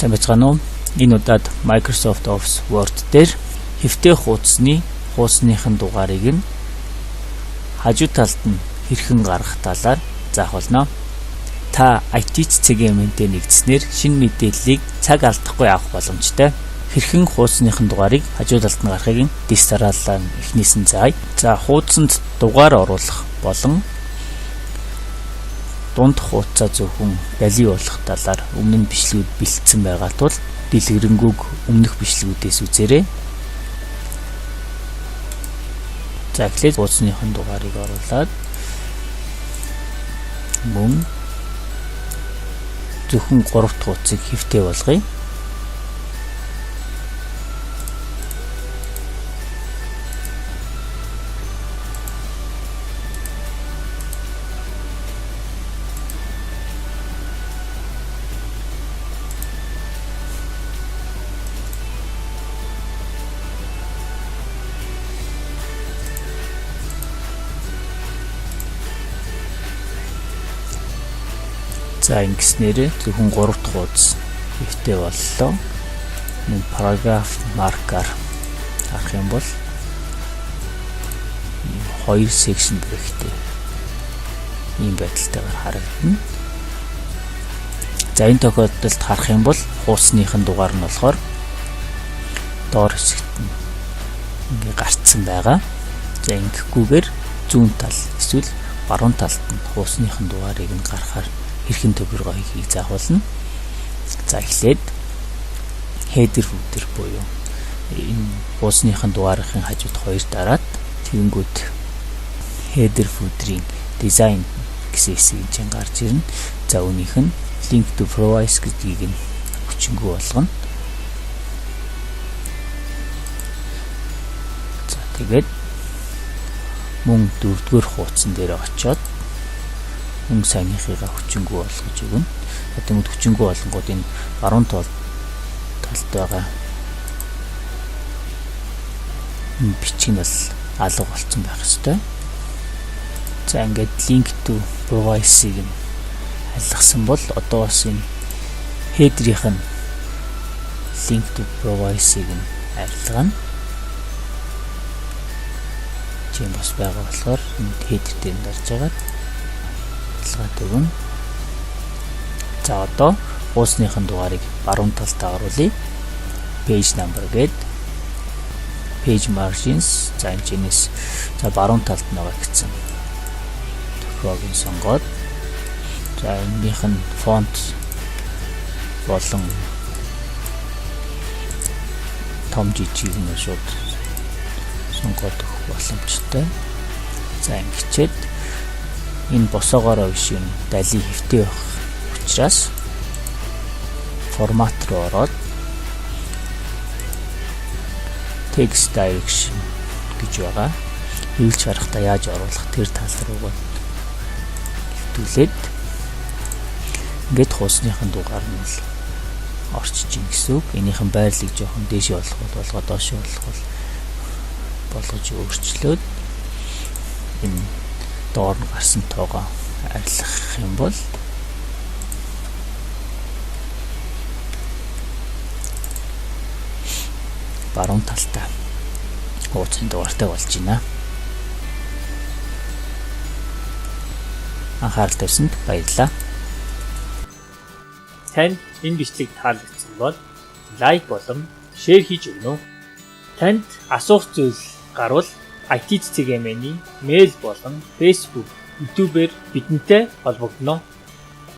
Сайн байцгаана уу? Энэ удаад Microsoft Office Word дээр хэвтэй хуудасныхын дугаарыг нь хажуу талд нь хэрхэн гаргах талаар заах болно. Та IT цэцгийн мэнтэй нэгдснээр шинэ мэдээллийг цаг алдахгүй авах боломжтой. Хэрхэн хуудасныхын дугаарыг хажуу талд нь гаргахыг дистаралан эхнээс нь заая. За хуудсанд дугаар оруулах болон дунд хуудасаа зөвхөн бали болох талаар өмнө нь бичлэгүүд бэлдсэн байгаа тул дэлгэрэнгүй өмнөх бичлэгүүдээс үзээрэй. За эхлээд хуудасныхын дугаарыг оруулаад мөн зөвхөн 3 дахь хуудсыг хэвтэй болгоё. За ингэснээр зөвхөн 3 дахь хуудас хэвтэй боллоо. Мөн параграф маркер авах юм бол 2 section бүрэхтэй ийм байдалтайгаар харагдана. За энэ тохиолдолд харах юм бол хуудасныхын дугаар нь болохоор доор хэсэгт нь ингээ гарцсан байгаа. За ингэхгүйгээр зүүн тал эсвэл баруун талд нь хуудасныхын дугаарыг нь гаргахаар хэрхэн төвлөргөөгийг заах болно. За эхлээд header footer буюу энэ хуудасныхын дугаарынхын хажууд 2 дараад тэгэнгүүт header footer-ийн design гэсэн хэсэг чинь гарч ирнэ. За үүнийх нь link to provides гэдгийг нь хүчингү болгоно. За тэгээд мөн 4-р хуудсан дээр очиод мөн саяныхыгаа хүчингү болгож өгнө. Тэгмэд хүчингү болгонгууд энэ баруун талд байгаа бичиг нь бол алга болцсон байх ёстой. За ингээд link to provides-ийг нь алгасан бол одоо бас энэ header-ийн link to provides-ийг нь арилгана. Тийм бас байгаа болохоор энэ header дээр нь дарж байгаа. Тэгвэл за одоо хуудасныхын дугаарыг баруун талдаа оруулъя. Page number гээд page margins за энэчнээс за баруун талд байгаа гэсэн тохиолыг сонгоод за энэних нь font болон том жижиг нь шууд сонгоод өгөх боломжтой. За ингэчээд энэ босоогоороо биш юм дали хэвтэй байх учраас формат руу ороод text direction гэж байгаа. Хөвлөж харахтаа яаж оруулах тэр тал руугаа хэвтүүлээд ингээд хуудасныхын дугаар нь орчиж ийн гэсэн үг. Энийхэн байрлалыг жоохон дээшээ болгоод доошоо болгож өөрчлөөд энэ доор нь гарсан тоогоо арилгах юм бол баруун талтай хуудасны дугаартай болж байна. Анхаарал тавьсанд баярлалаа. Танд энэ бичлэг таалагдсан бол лайк болон шеэр хийж өгнө үү? Танд асуух зүйл гарвал IT цэцгийн мэний мэйл болон Facebook, YouTube-ээр бидэнтэй холбогдно.